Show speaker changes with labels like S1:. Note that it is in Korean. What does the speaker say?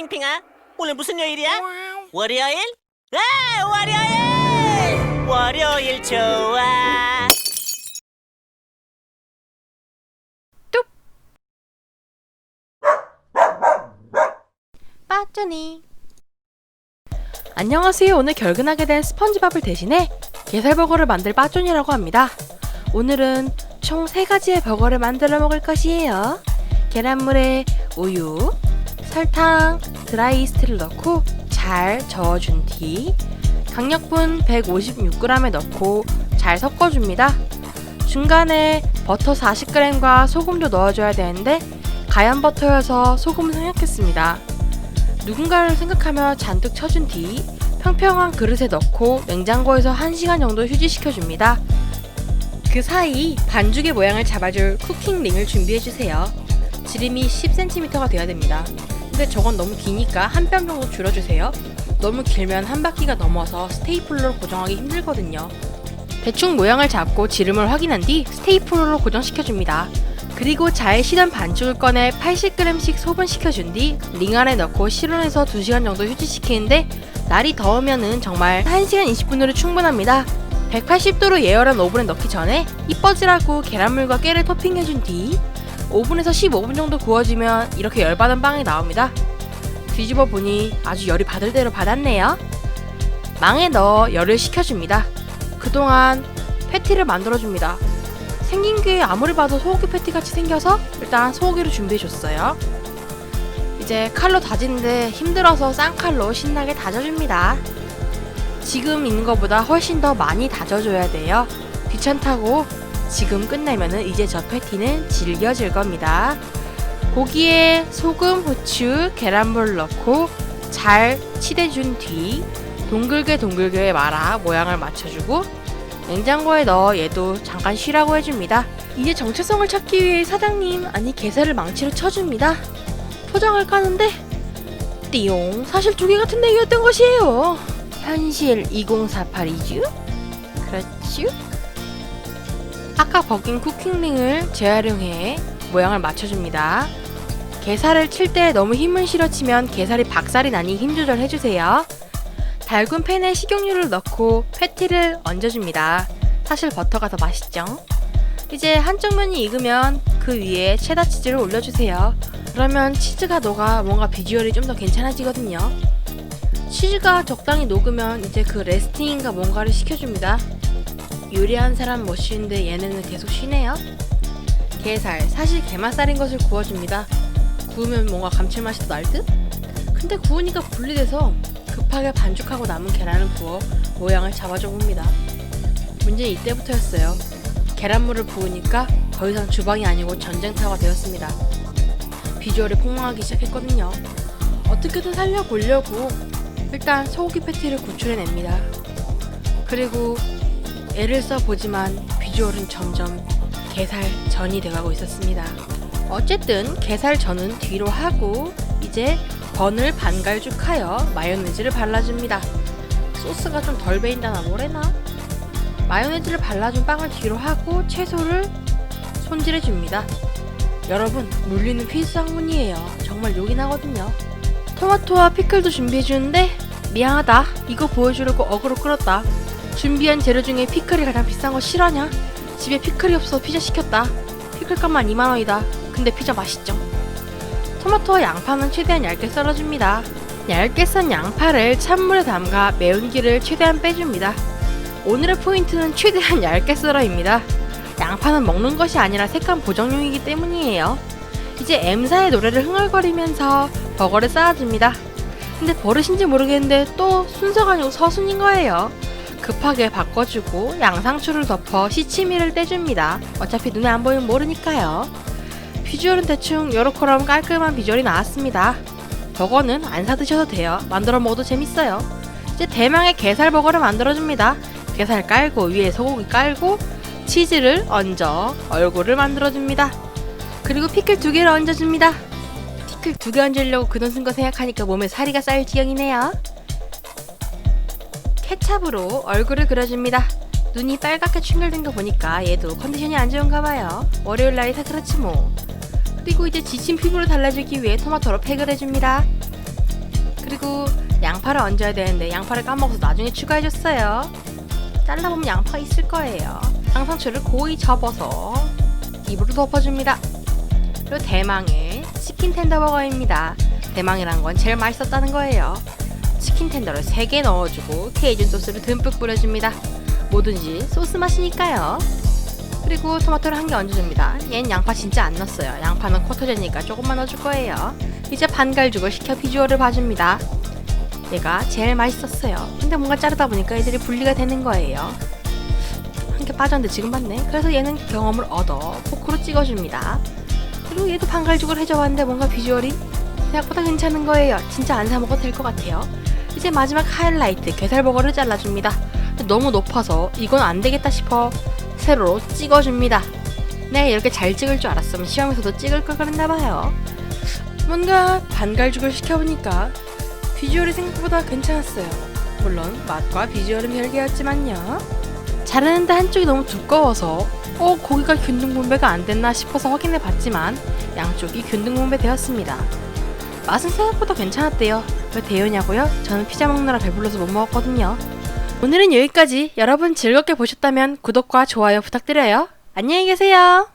S1: 핑핑아, 오늘 무슨 요일이야? 월요일? 아, 월요일! 월요일 좋아.
S2: 뚝! 빠쩌니. 안녕하세요. 오늘 결근하게 된 스펀지밥을 대신해 게살버거를 만들 빠쩌니라고 합니다. 오늘은 총 3가지의 버거를 만들어 먹을 것이에요. 계란물에 우유, 설탕, 드라이 이스트를 넣고 잘 저어준 뒤 강력분 156g에 넣고 잘 섞어줍니다. 중간에 버터 40g과 소금도 넣어줘야 되는데 가연 버터여서 소금을 생략했습니다. 누군가를 생각하며 잔뜩 쳐준 뒤 평평한 그릇에 넣고 냉장고에서 1시간 정도 휴지시켜줍니다. 그 사이 반죽의 모양을 잡아줄 쿠킹링을 준비해주세요. 지름이 10cm가 되어야 됩니다. 근데 저건 너무 기니까 한 뼘 정도 줄여주세요. 너무 길면 한 바퀴가 넘어서 스테이플러로 고정하기 힘들거든요. 대충 모양을 잡고 지름을 확인한 뒤 스테이플러로 고정시켜줍니다. 그리고 잘 식은 반죽을 꺼내 80g씩 소분시켜준 뒤 링 안에 넣고 실온에서 2시간 정도 휴지시키는데 날이 더우면은 정말 1시간 20분으로 충분합니다. 180도로 예열한 오븐에 넣기 전에 이뻐지라고 계란물과 깨를 토핑해준 뒤 오븐에서 15분 정도 구워주면 이렇게 열받은 빵이 나옵니다. 뒤집어 보니 아주 열이 받을 대로 받았네요. 망에 넣어 열을 식혀줍니다. 그동안 패티를 만들어줍니다. 생긴 게 아무리 봐도 소고기 패티 같이 생겨서 일단 소고기를 준비해줬어요. 이제 칼로 다지는데 힘들어서 쌍칼로 신나게 다져줍니다. 지금 있는 것보다 훨씬 더 많이 다져줘야 돼요. 귀찮다고 지금 끝내면은 이제 저 패티는 질겨질 겁니다. 고기에 소금, 후추, 계란물을 넣고 잘 치대준 뒤 동글게 말아 모양을 맞춰주고 냉장고에 넣어 얘도 잠깐 쉬라고 해줍니다. 이제 정체성을 찾기 위해 사장님 아니 게살을 망치로 쳐줍니다. 포장을 까는데 띠용 사실 2개 같은 내기였던 것이에요. 현실 2048이죠? 그렇죠? 아까 벗긴 쿠킹링을 재활용해 모양을 맞춰줍니다. 게살을 칠 때 너무 힘을 실어 치면 게살이 박살이 나니 힘 조절해주세요. 달군 팬에 식용유를 넣고 패티를 얹어줍니다. 사실 버터가 더 맛있죠? 이제 한쪽 면이 익으면 그 위에 체다 치즈를 올려주세요. 그러면 치즈가 녹아 뭔가 비주얼이 좀 더 괜찮아지거든요. 치즈가 적당히 녹으면 이제 그 레스팅인가 뭔가를 시켜줍니다. 요리하는 사람 못 쉬는데 얘네는 계속 쉬네요. 게살, 사실 게맛살인 것을 구워줍니다. 구우면 뭔가 감칠맛이 더 날 듯? 근데 구우니까 분리돼서 급하게 반죽하고 남은 계란을 부어 모양을 잡아줘 봅니다. 문제는 이때부터였어요. 계란물을 부으니까 더 이상 주방이 아니고 전쟁터가 되었습니다. 비주얼이 폭망하기 시작했거든요. 어떻게든 살려보려고 일단 소고기 패티를 구출해냅니다. 그리고 애를 써보지만 비주얼은 점점 게살전이 돼가고 있었습니다. 어쨌든 게살전은 뒤로 하고 이제 번을 반갈죽하여 마요네즈를 발라줍니다. 소스가 좀 덜 배인다나 뭐래나? 마요네즈를 발라준 빵을 뒤로 하고 채소를 손질해줍니다. 여러분 물리는 필수 학문이에요. 정말 욕이 나거든요. 토마토와 피클도 준비해주는데 미안하다. 이거 보여주려고 어그로 끌었다. 준비한 재료 중에 피클이 가장 비싼 거 실화냐? 집에 피클이 없어 피자 시켰다. 피클값만 2만원이다. 근데 피자 맛있죠? 토마토와 양파는 최대한 얇게 썰어줍니다. 얇게 썬 양파를 찬물에 담가 매운기를 최대한 빼줍니다. 오늘의 포인트는 최대한 얇게 썰어입니다. 양파는 먹는 것이 아니라 색감 보정용이기 때문이에요. 이제 M사의 노래를 흥얼거리면서 버거를 쌓아줍니다. 근데 버릇인지 모르겠는데 또 순서가 아니고 서순인 거예요. 급하게 바꿔주고 양상추를 덮어 시치미를 떼줍니다. 어차피 눈에 안 보이면 모르니까요. 비주얼은 대충 요렇게럼 깔끔한 비주얼이 나왔습니다. 버거는 안 사드셔도 돼요. 만들어 먹어도 재밌어요. 이제 대망의 게살 버거를 만들어줍니다. 게살 깔고 위에 소고기 깔고 치즈를 얹어 얼굴을 만들어줍니다. 그리고 피클 2개를 얹어줍니다. 피클 2개 얹으려고 그 돈 쓴 거 생각하니까 몸에 살이가 쌓일 지경이네요. 케찹으로 얼굴을 그려줍니다. 눈이 빨갛게 충혈된 거 보니까 얘도 컨디션이 안 좋은가 봐요. 월요일 날이라 그렇지 뭐. 그리고 이제 지친 피부를 달래주기 위해 토마토로 팩을 해줍니다. 그리고 양파를 얹어야 되는데 양파를 까먹어서 나중에 추가해줬어요. 잘라보면 양파가 있을 거예요. 양상추를 고이 접어서 입으로 덮어줍니다. 그리고 대망의 치킨 텐더 버거입니다. 대망이란 건 제일 맛있었다는 거예요. 치킨 텐더를 3개 넣어주고 케이준 소스를 듬뿍 뿌려줍니다. 뭐든지 소스 맛이니까요. 그리고 토마토를 1개 얹어줍니다. 얜 양파 진짜 안 넣었어요. 양파는 쿼터제니까 조금만 넣어줄 거예요. 이제 반갈죽을 시켜 비주얼을 봐줍니다. 얘가 제일 맛있었어요. 근데 뭔가 자르다 보니까 애들이 분리가 되는 거예요. 1개 빠졌는데 지금 봤네. 그래서 얘는 경험을 얻어 포크로 찍어줍니다. 그리고 얘도 반갈죽을 해줘봤는데 뭔가 비주얼이 생각보다 괜찮은 거예요. 진짜 안 사먹어도 될 것 같아요. 이제 마지막 하이라이트 게살버거를 잘라줍니다. 너무 높아서 이건 안 되겠다 싶어 세로로 찍어줍니다. 네, 이렇게 잘 찍을 줄 알았으면 시험에서도 찍을 걸 그랬나봐요. 뭔가 반갈죽을 시켜보니까 비주얼이 생각보다 괜찮았어요. 물론 맛과 비주얼은 별개였지만요. 자르는데 한쪽이 너무 두꺼워서 고기가 균등 분배가 안 됐나 싶어서 확인해 봤지만 양쪽이 균등 분배되었습니다. 맛은 생각보다 괜찮았대요. 왜 대요냐고요? 저는 피자 먹느라 배불러서 못 먹었거든요. 오늘은 여기까지. 여러분 즐겁게 보셨다면 구독과 좋아요 부탁드려요. 안녕히 계세요.